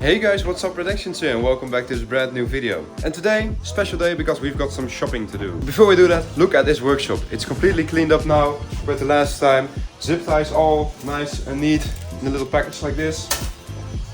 Hey guys, what's up, RedExions here, and welcome back to this brand new video. And today, special day because we've got some shopping to do. Before we do that, look at this workshop. It's completely cleaned up now compared to last time. Zip ties all nice and neat in a little package like this.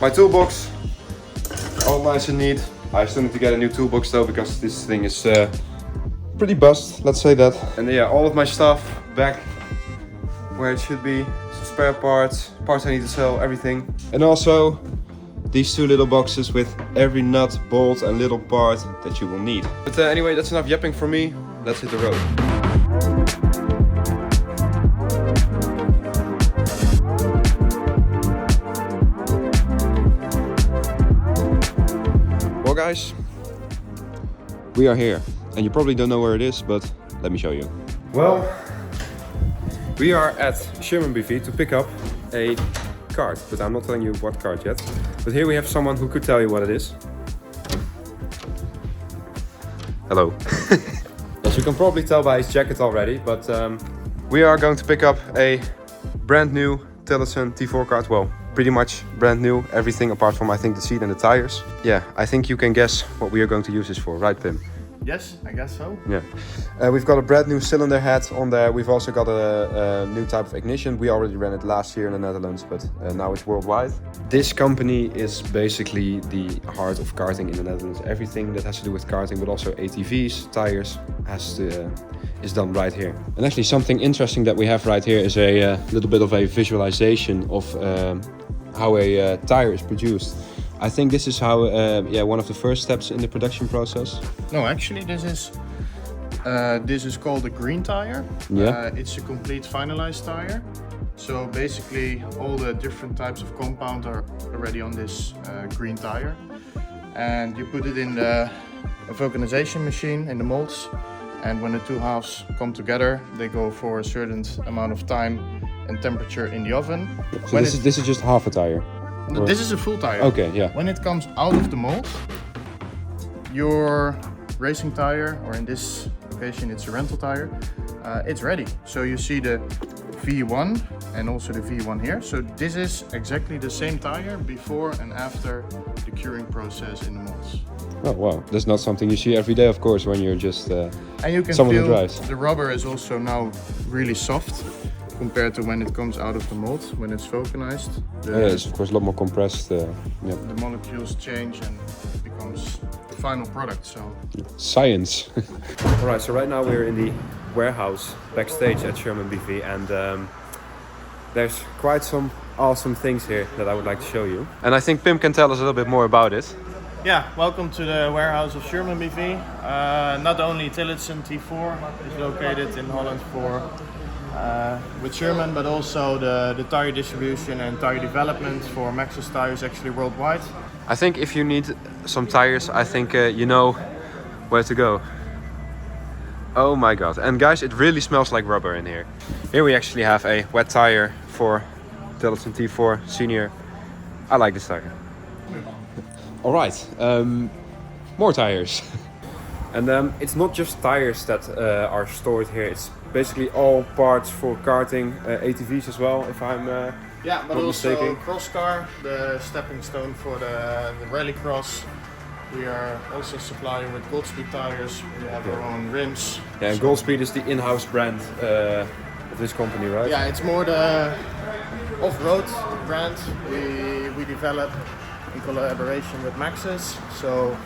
My toolbox, all nice and neat. I still need to get a new toolbox though because this thing is pretty bust, let's say that. And yeah, all of my stuff back where it should be. Some spare parts I need to sell, everything. And also these two little boxes with every nut, bolt and little part that you will need. But anyway, that's enough yapping for me. Let's hit the road. Well guys, we are here. And you probably don't know where it is, but let me show you. Well, we are at Sherman BV to pick up a kart, but I'm not telling you what kart yet. But here we have someone who could tell you what it is. Hello. As you can probably tell by his jacket already, but we are going to pick up a brand new Tillotson T4 kart. Well, pretty much brand new, everything apart from I think the seat and the tires. Yeah, I think you can guess what we are going to use this for, right Pim? Yes, I guess so. Yeah. We've got a brand new cylinder head on there. We've also got a new type of ignition. We already ran it last year in the Netherlands, but now it's worldwide. This company is basically the heart of karting in the Netherlands. Everything that has to do with karting, but also ATVs, tires, is done right here. And actually something interesting that we have right here is a little bit of a visualization of how a tire is produced. I think this is how, one of the first steps in the production process. No, actually this is called a green tire. Yeah. It's a complete finalized tire. So basically all the different types of compound are already on this green tire. And you put it in the vulcanization machine in the molds. And when the two halves come together, they go for a certain amount of time and temperature in the oven. So this is just half a tire? Or? This is a full tire. Okay, yeah. When it comes out of the mold, your racing tire, or in this occasion it's a rental tire, it's ready. So you see the V1 and also the V1 here. So this is exactly the same tire before and after the curing process in the molds. Oh wow, that's not something you see every day, of course, when you're just and you can someone feel who drives. The rubber is also now really soft compared to when it comes out of the mold, when it's vulcanized. It's of course a lot more compressed. Yeah. The molecules change and it becomes the final product. So science. Alright, so right now we're in the warehouse backstage at Sherman BV, and there's quite some awesome things here that I would like to show you. And I think Pim can tell us a little bit more about it. Yeah, welcome to the warehouse of Sherman BV. Not only Tillotson T4 is located in Holland with Sherman, but also the tire distribution and tire development for Maxxis tires actually worldwide. I think if you need some tires, I think you know where to go. Oh my god, and guys, it really smells like rubber in here. Here we actually have a wet tire for Tillotson T4 Senior. I like this tire. Alright, more tires. And it's not just tires that are stored here, it's basically all parts for karting, ATVs as well, if I'm yeah, but not also mistaken. cross car, the stepping stone for the rally cross. We are also supplying with Goldspeed tires. We have our own rims. Yeah, and Goldspeed is the in-house brand of this company, right? Yeah, it's more the off-road brand we develop in collaboration with Maxxis. So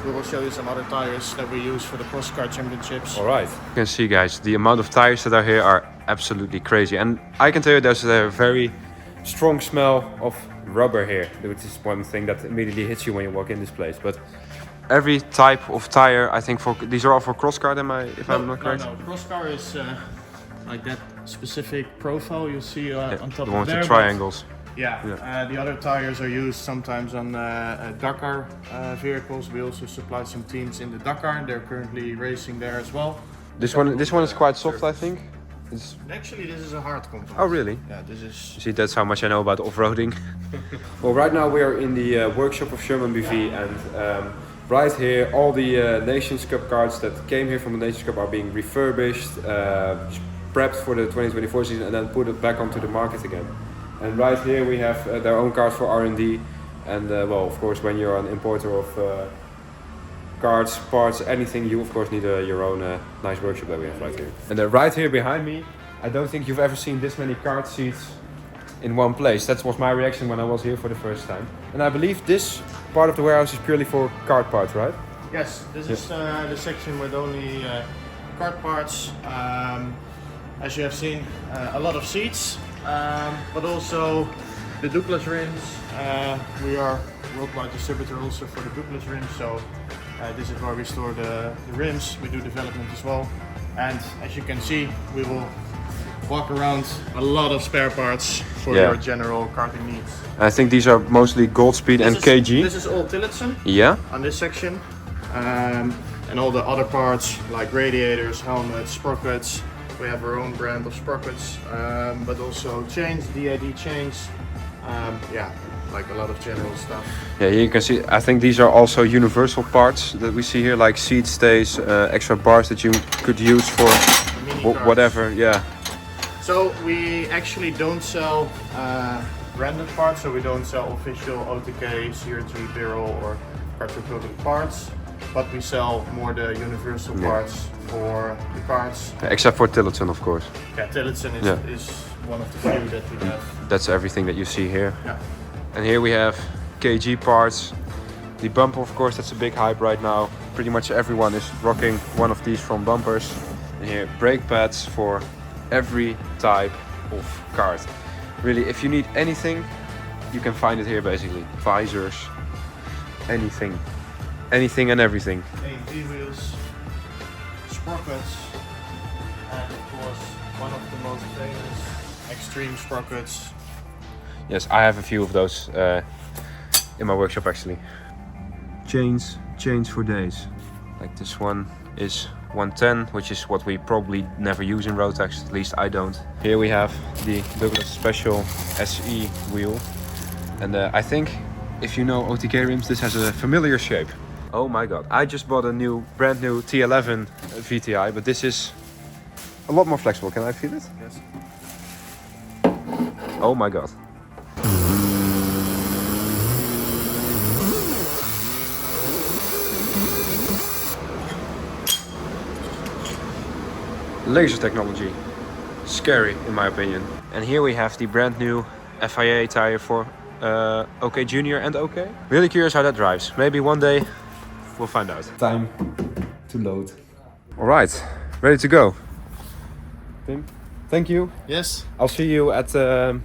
we will show you some other tires that we use for the cross car championships. Alright. You can see, guys, the amount of tires that are here are absolutely crazy. And I can tell you there's a very strong smell of rubber here, which is one thing that immediately hits you when you walk in this place. But every type of tire, I think these are all for cross car, I'm not correct? No, cross car is like that specific profile you see on top of there. The one with the triangles. Yeah, the other tires are used sometimes on Dakar vehicles. We also supply some teams in the Dakar. They're currently racing there as well. This one is quite soft, I think. Actually, this is a hard compound. Oh, really? Yeah, this is... You see, that's how much I know about off-roading. Well, right now we are in the workshop of Sherman BV, and right here all the Nations Cup karts that came here from the Nations Cup are being refurbished, prepped for the 2024 season, and then put it back onto the market again. And right here we have their own cars for R&D. And well, of course, when you're an importer of carts, parts, anything, you of course need your own nice workshop that we have right here. And right here behind me, I don't think you've ever seen this many cart seats in one place. That was my reaction when I was here for the first time. And I believe this part of the warehouse is purely for cart parts, right? Yes, this is the section with only kart parts. As you have seen, a lot of seats, but also the Douglas rims. We are worldwide distributor also for the Douglas rims, so this is where we store the rims. We do development as well, and as you can see, we will walk around a lot of spare parts for your general karting needs. I think these are mostly Goldspeed and KG. This is all tillotson. Yeah. On this section, and all the other parts like radiators, helmets, sprockets. We have our own brand of sprockets, but also chains, DID chains. Yeah, like a lot of general stuff. Yeah, here you can see, I think these are also universal parts that we see here, like seat stays, extra bars that you could use for whatever, yeah. So we actually don't sell branded parts, so we don't sell official OTK, CRG, Birrell or Kart Republic parts, but we sell more the universal parts for the carts. Except for tillotson, of course. Yeah, tillotson is one of the few that we have. That's everything that you see here. Yeah. And here we have KG parts. The bumper, of course, that's a big hype right now. Pretty much everyone is rocking one of these front bumpers. And here, brake pads for every type of kart. Really, if you need anything, you can find it here basically. Visors, anything. Anything and everything. AMP wheels, sprockets, and of course, one of the most famous extreme sprockets. Yes, I have a few of those in my workshop actually. Chains for days. Like this one is 110, which is what we probably never use in rotax, at least I don't. Here we have the Douglas Special SE wheel. And I think if you know OTK rims, this has a familiar shape. Oh my god, I just bought a brand new T11 VTI, but this is a lot more flexible. Can I feel it? Yes. Oh my god. Laser technology. Scary in my opinion. And here we have the brand new FIA tire for OK Junior and OK. Really curious how that drives. Maybe one day we'll find out. Time to load. Alright, ready to go. Tim, thank you. Yes. I'll see you at...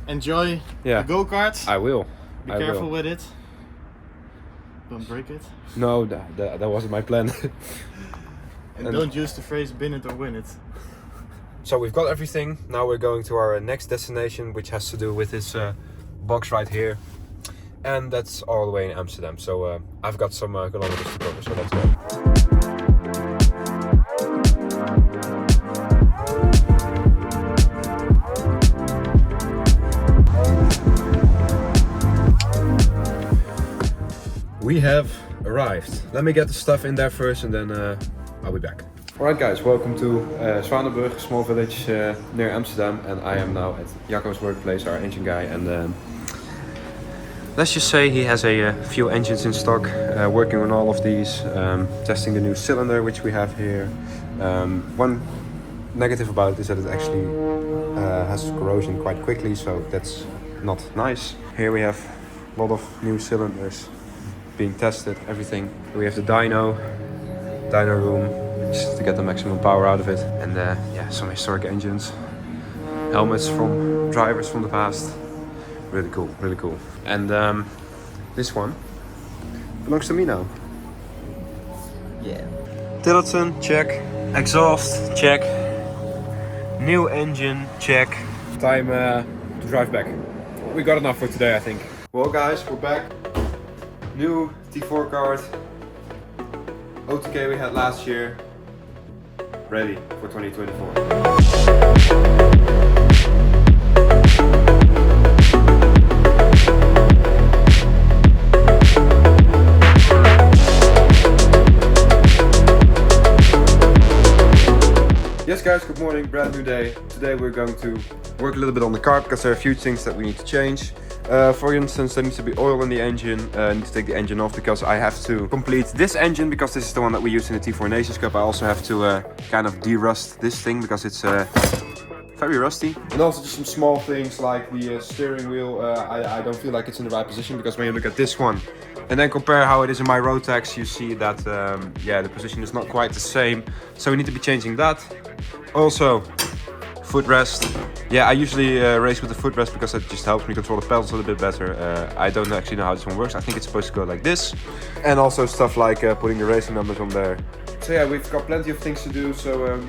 Enjoy the go-kart. I will. Be careful with it. Don't break it. No, that wasn't my plan. And don't use the phrase bin it or win it. So we've got everything. Now we're going to our next destination, which has to do with this box right here. And that's all the way in Amsterdam. So I've got some kilometers to cover, so let's go. We have arrived. Let me get the stuff in there first and then I'll be back. Alright guys, welcome to Zwanenburg, a small village near Amsterdam, and I am now at Jacco's workplace, our engine guy, and let's just say he has a few engines in stock, working on all of these, testing the new cylinder which we have here. One negative about it is that it actually has corrosion quite quickly, so that's not nice. Here we have a lot of new cylinders being tested, everything. We have the dyno room, just to get the maximum power out of it, and yeah, some historic engines, helmets from drivers from the past. Really cool, really cool. And this one belongs to me now. Yeah. Tillotson, check. Exhaust, check. New engine, check. Time to drive back. We got enough for today, I think. Well guys, we're back. New T4 kart. OTK we had last year. Ready for 2024. Yes guys, good morning, brand new day. Today we're going to work a little bit on the car because there are a few things that we need to change. For instance, there needs to be oil in the engine. I need to take the engine off because I have to complete this engine because this is the one that we used in the T4 Nations Cup. I also have to kind of de-rust this thing because it's very rusty. And also just some small things like the steering wheel. I don't feel like it's in the right position because when you look at this one and then compare how it is in my rotax, you see that yeah, the position is not quite the same. So we need to be changing that. Also, footrest. Yeah, I usually race with the footrest because it just helps me control the pedals a little bit better. I don't actually know how this one works. I think it's supposed to go like this. And also stuff like putting the racing numbers on there. So yeah, we've got plenty of things to do, so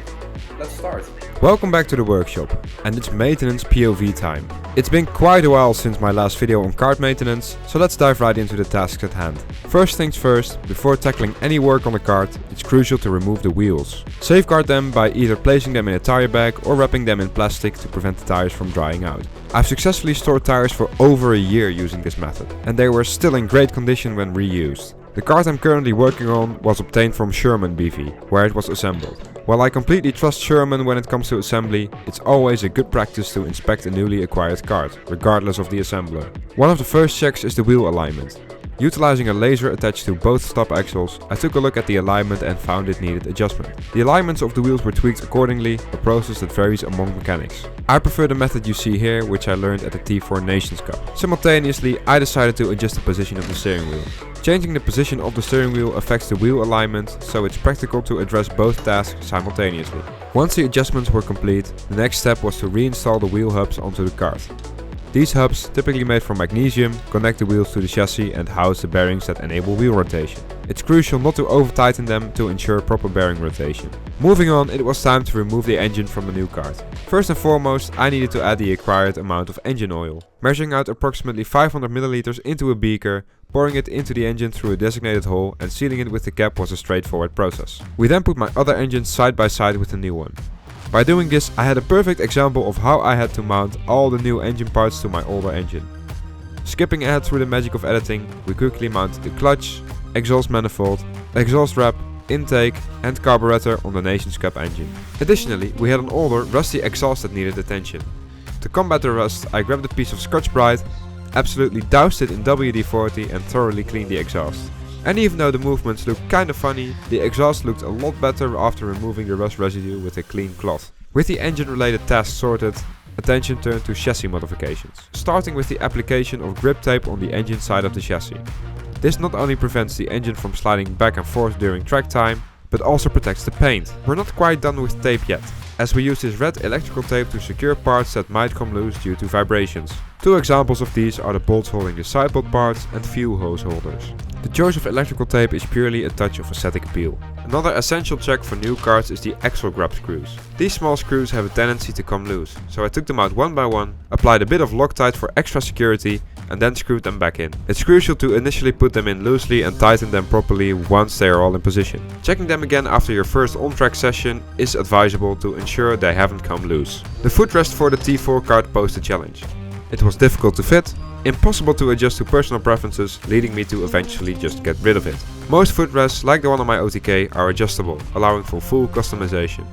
let's start. Welcome back to the workshop, and it's maintenance POV time. It's been quite a while since my last video on kart maintenance, so let's dive right into the tasks at hand. First things first, before tackling any work on the kart, it's crucial to remove the wheels. Safeguard them by either placing them in a tire bag or wrapping them in plastic to prevent the tires from drying out. I've successfully stored tires for over a year using this method, and they were still in great condition when reused. The kart I'm currently working on was obtained from Sherman BV, where it was assembled. While I completely trust Sherman when it comes to assembly, it's always a good practice to inspect a newly acquired kart, regardless of the assembler. One of the first checks is the wheel alignment. Utilizing a laser attached to both stop axles, I took a look at the alignment and found it needed adjustment. The alignments of the wheels were tweaked accordingly, a process that varies among mechanics. I prefer the method you see here, which I learned at the T4 Nations Cup. Simultaneously, I decided to adjust the position of the steering wheel. Changing the position of the steering wheel affects the wheel alignment, so it's practical to address both tasks simultaneously. Once the adjustments were complete, the next step was to reinstall the wheel hubs onto the kart. These hubs, typically made from magnesium, connect the wheels to the chassis and house the bearings that enable wheel rotation. It's crucial not to over-tighten them to ensure proper bearing rotation. Moving on, it was time to remove the engine from the new kart. First and foremost, I needed to add the required amount of engine oil. Measuring out approximately 500 milliliters into a beaker, pouring it into the engine through a designated hole and sealing it with the cap was a straightforward process. We then put my other engine side by side with the new one. By doing this, I had a perfect example of how I had to mount all the new engine parts to my older engine. Skipping ahead through the magic of editing, we quickly mounted the clutch, exhaust manifold, exhaust wrap, intake and carburetor on the Nations Cup engine. Additionally, we had an older, rusty exhaust that needed attention. To combat the rust, I grabbed a piece of Scotch-Brite, absolutely doused it in WD-40 and thoroughly cleaned the exhaust. And even though the movements looked kinda funny, the exhaust looked a lot better after removing the rust residue with a clean cloth. With the engine related tasks sorted, attention turned to chassis modifications, starting with the application of grip tape on the engine side of the chassis. This not only prevents the engine from sliding back and forth during track time, but also protects the paint. We're not quite done with tape yet, as we use this red electrical tape to secure parts that might come loose due to vibrations. Two examples of these are the bolts holding the sidepod parts and fuel hose holders. The choice of electrical tape is purely a touch of aesthetic appeal. Another essential check for new karts is the axle grab screws. These small screws have a tendency to come loose, so I took them out one by one, applied a bit of Loctite for extra security, and then screwed them back in. It's crucial to initially put them in loosely and tighten them properly once they are all in position. Checking them again after your first on-track session is advisable to ensure they haven't come loose. The footrest for the T4 kart posed a challenge. It was difficult to fit, impossible to adjust to personal preferences, leading me to eventually just get rid of it. Most footrests, like the one on my OTK, are adjustable, allowing for full customization.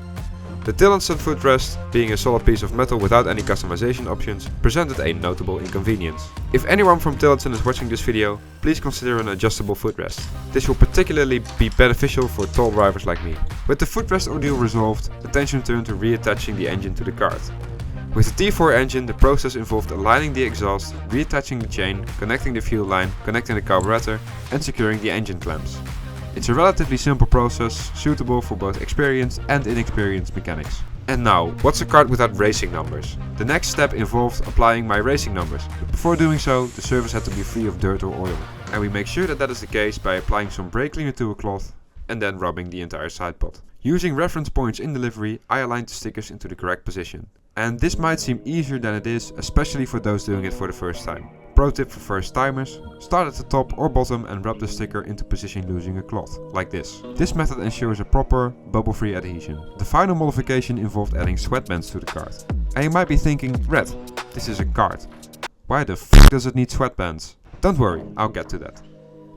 The tillotson footrest, being a solid piece of metal without any customization options, presented a notable inconvenience. If anyone from Tillotson is watching this video, please consider an adjustable footrest. This will particularly be beneficial for tall drivers like me. With the footrest ordeal resolved, attention turned to reattaching the engine to the kart. With the T4 engine, the process involved aligning the exhaust, reattaching the chain, connecting the fuel line, connecting the carburetor, and securing the engine clamps. It's a relatively simple process, suitable for both experienced and inexperienced mechanics. And now, what's a kart without racing numbers? The next step involved applying my racing numbers, but before doing so, the surface had to be free of dirt or oil. And we make sure that that is the case by applying some brake cleaner to a cloth and then rubbing the entire sidepod. Using reference points in the livery, I aligned the stickers into the correct position. And this might seem easier than it is, especially for those doing it for the first time. Pro tip for first timers, start at the top or bottom and rub the sticker into position using a cloth, like this. This method ensures a proper, bubble-free adhesion. The final modification involved adding sweatbands to the kart. And you might be thinking, Red, this is a kart. Why the f does it need sweatbands? Don't worry, I'll get to that.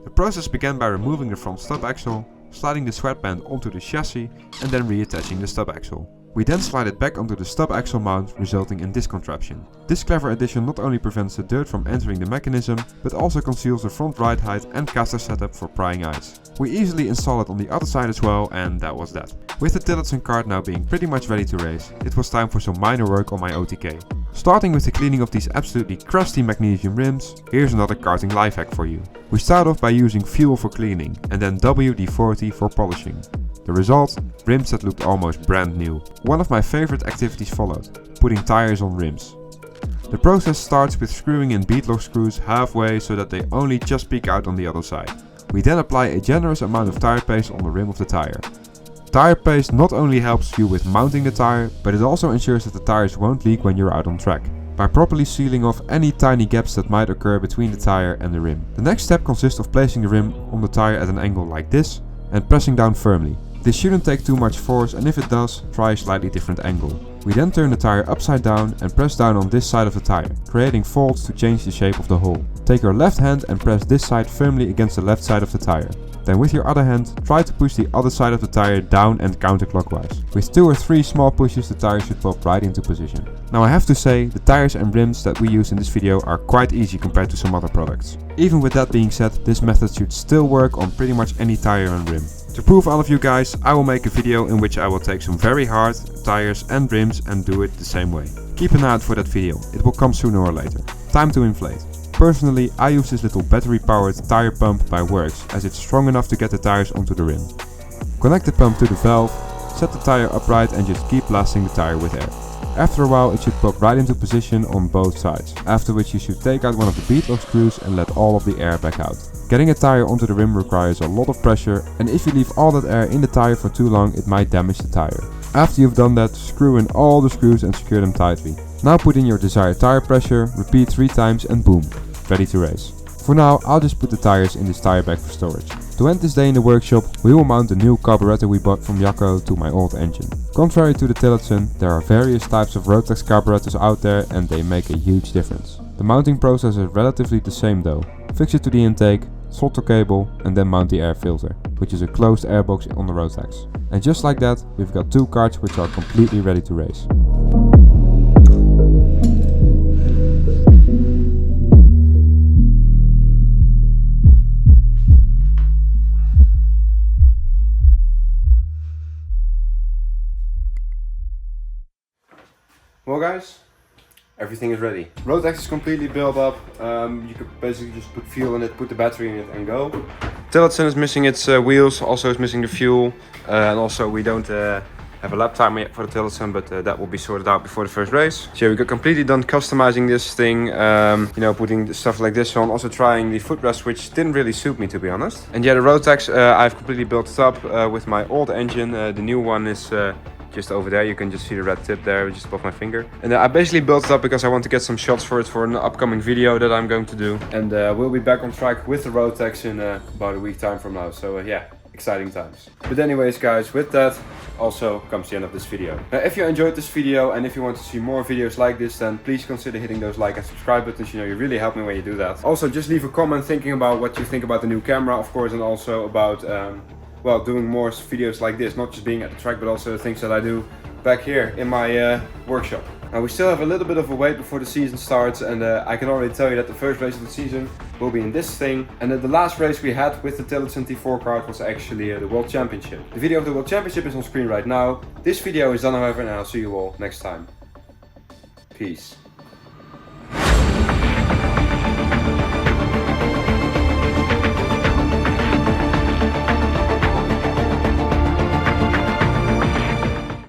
The process began by removing the front stub axle, sliding the sweatband onto the chassis and then reattaching the stub axle. We then slide it back onto the stub axle mount, resulting in this contraption. This clever addition not only prevents the dirt from entering the mechanism, but also conceals the front ride height and caster setup for prying eyes. We easily install it on the other side as well, and that was that. With the tillotson kart now being pretty much ready to race, it was time for some minor work on my OTK. Starting with the cleaning of these absolutely crusty magnesium rims, here's another karting life hack for you. We start off by using fuel for cleaning and then WD-40 for polishing. The result? Rims that looked almost brand new. One of my favorite activities followed, putting tires on rims. The process starts with screwing in beadlock screws halfway so that they only just peek out on the other side. We then apply a generous amount of tire paste on the rim of the tire. Tire paste not only helps you with mounting the tire, but it also ensures that the tires won't leak when you're out on track, by properly sealing off any tiny gaps that might occur between the tire and the rim. The next step consists of placing the rim on the tire at an angle like this and pressing down firmly. This shouldn't take too much force, and if it does, try a slightly different angle. We then turn the tire upside down and press down on this side of the tire, creating folds to change the shape of the hole. Take your left hand and press this side firmly against the left side of the tire. Then with your other hand, try to push the other side of the tire down and counterclockwise. With 2 or 3 small pushes, the tire should pop right into position. Now I have to say, the tires and rims that we use in this video are quite easy compared to some other products. Even with that being said, this method should still work on pretty much any tire and rim. To prove all of you guys, I will make a video in which I will take some very hard tires and rims and do it the same way. Keep an eye out for that video, it will come sooner or later. Time to inflate. Personally, I use this little battery powered tire pump by Works, as it's strong enough to get the tires onto the rim. Connect the pump to the valve, set the tire upright and just keep blasting the tire with air. After a while it should pop right into position on both sides, after which you should take out one of the beadlock screws and let all of the air back out. Getting a tire onto the rim requires a lot of pressure, and if you leave all that air in the tire for too long it might damage the tire. After you've done that, screw in all the screws and secure them tightly. Now put in your desired tire pressure, repeat 3 times and boom, ready to race. For now I'll just put the tires in this tire bag for storage. To end this day in the workshop, we will mount the new carburetor we bought from Jacco to my old engine. Contrary to the tillotson, there are various types of rotax carburetors out there and they make a huge difference. The mounting process is relatively the same though. Fix it to the intake, solder cable and then mount the air filter, which is a closed airbox on the rotax. And just like that, we've got 2 karts which are completely ready to race. Well guys, everything is ready. Rotax is completely built up. You could basically just put fuel in it, put the battery in it and go. Tillotson is missing its wheels, also is missing the fuel. And also we don't have a lap timer yet for the tillotson, but that will be sorted out before the first race. So yeah, we got completely done customizing this thing, you know, putting stuff like this on, also trying the footrest, which didn't really suit me to be honest. And yeah, the Rotax, I've completely built it up with my old engine. The new one is just over there. You can just see the red tip there, just above my finger. And I basically built it up because I want to get some shots for it for an upcoming video that I'm going to do. And we'll be back on track with the Rotax in about a week time from now. So yeah, exciting times. But anyways guys, with that also comes the end of this video. Now if you enjoyed this video and if you want to see more videos like this, then please consider hitting those like and subscribe buttons. You know, you really help me when you do that. Also just leave a comment thinking about what you think about the new camera, of course, and also about well, doing more videos like this, not just being at the track, but also the things that I do back here in my workshop. Now we still have a little bit of a wait before the season starts, and I can already tell you that the first race of the season will be in this thing, and the last race we had with the Tillotson T4 kart was actually the World Championship. The video of the World Championship is on screen right now. This video is done however, and I'll see you all next time. Peace.